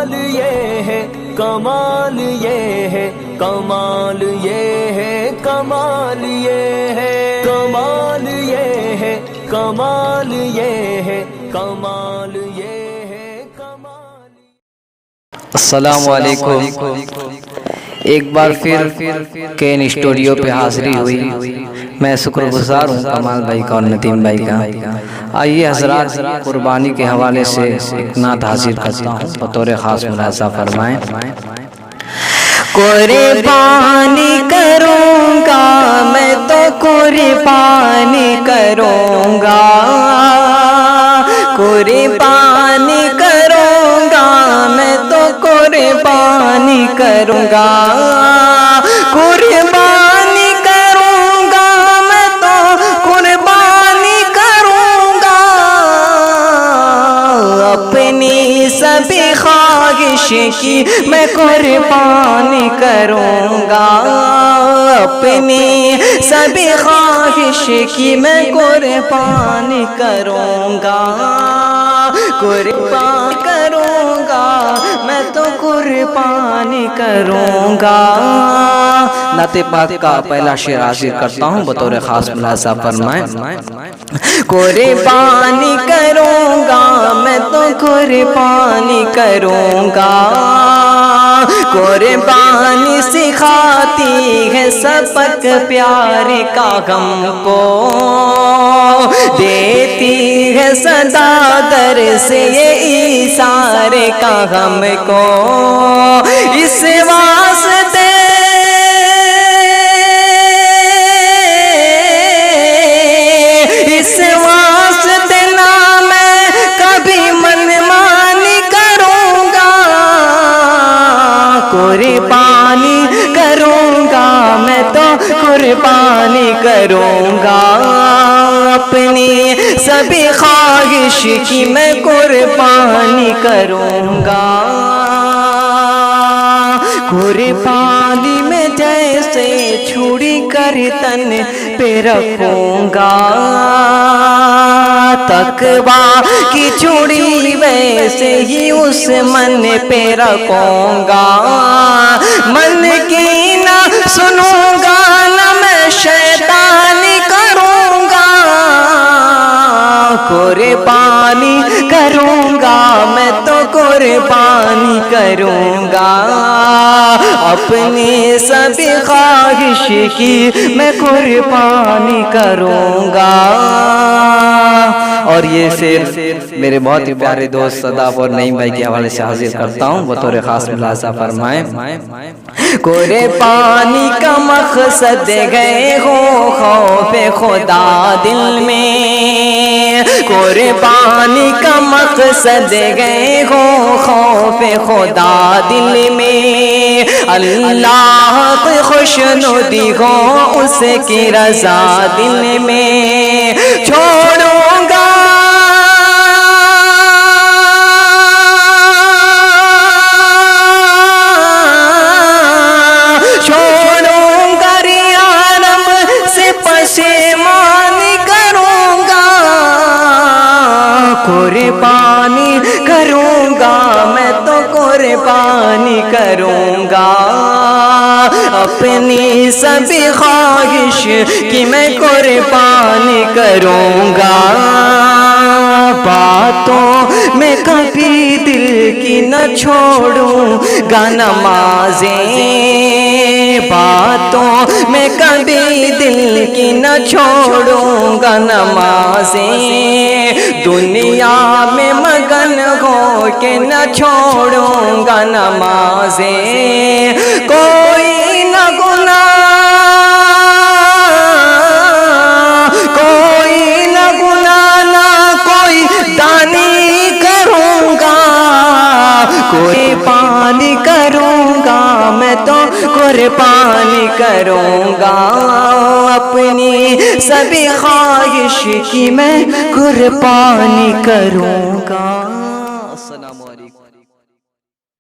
کمال یہ ہے، کمال یہ ہے، کمال یہ ہے، کمال یہ ہے، کمال یہ ہے، کمال یہ ہے، کمال یہ ہے، کمال۔ السلام علیکم۔ ایک بار پھر کین اسٹوڈیو پہ حاضری ہوئی۔ میں شکر گزار ہوں کمال بھائی کا اور ندیم بھائی کا۔ آئیے حضرات قربانی کے حوالے سے ایک نعت حاضر کرتا ہوں، بطور خاص ملاحظہ فرمائیں۔ قربانی کروں گا میں تو قربانی کروں گا، قربانی کروں گا میں تو قربانی کروں گا، قربانی کروں گا میں تو قربانی کروں گا، اپنی سبھی خواہش کی میں قربانی کروں گا، اپنی سبھی خواہش کی میں قربانی کروں گا، قربان کروں گا میں تو قربانی کروں گا۔ نعت پاک کا پہلا شعر حاضر کرتا ہوں، بطور خاص ملاحظہ فرمائیں۔ قربانی کروں گا میں تو قربانی کروں گا، قربانی سکھاتی ہے سبق پیار کا ہم کو، دیتی ہے صدا در سے یہ ایثار کا ہم کو، اس واسطے اس واسطے نہ میں کبھی من مانی کروں گا، قربانی کروں گا میں تو قربانی کروں گا، اپنی سبھی خواہش کی میں قربانی کروں گا، قربانی میں جیسے چھری گردن پہ رکھوں گا، تقویٰ کی چھری ویسے ہی اس من پہ رکھوں گا، من کی نہ سنوں گا نہ میں شیطانی کروں گا، قربانی کروں گا میں تو قربانی کروں گا، اپنی سبھی خواہش کی میں قربانی کروں گا۔ اور یہ شعر میرے بہت ہی پیارے دوست صداب اور نعیم بھائی کے حوالے سے حاضر کرتا ہوں، بطور خاص ملاحظہ فرمائیں۔ قربانی کا مقصد گئے ہو خوف خدا دل میں، قربانی کا مقصد گئے ہو خوف خدا دل میں، اللہ کی خوشنودی ہو اس کی رضا دل میں، چھوڑوں گا قربانی کروں گا میں تو قربانی کروں گا، اپنی سبھی خواہش کی میں قربانی کروں گا، باتوں میں کبھی دل کی نہ چھوڑوں گا نمازیں، باتوں میں کبھی دل کی نہ چھوڑوں گا نمازیں، دنیا میں مگن ہو کے نہ چھوڑوں گا نمازیں، کوئی نہ گناہ کوئی نہ گناہ نہ کوئی دانی کروں گا، قربانی کروں گا میں تو قربانی کروں گا، اپنی سبھی خواہش کی میں قربانی کروں گا۔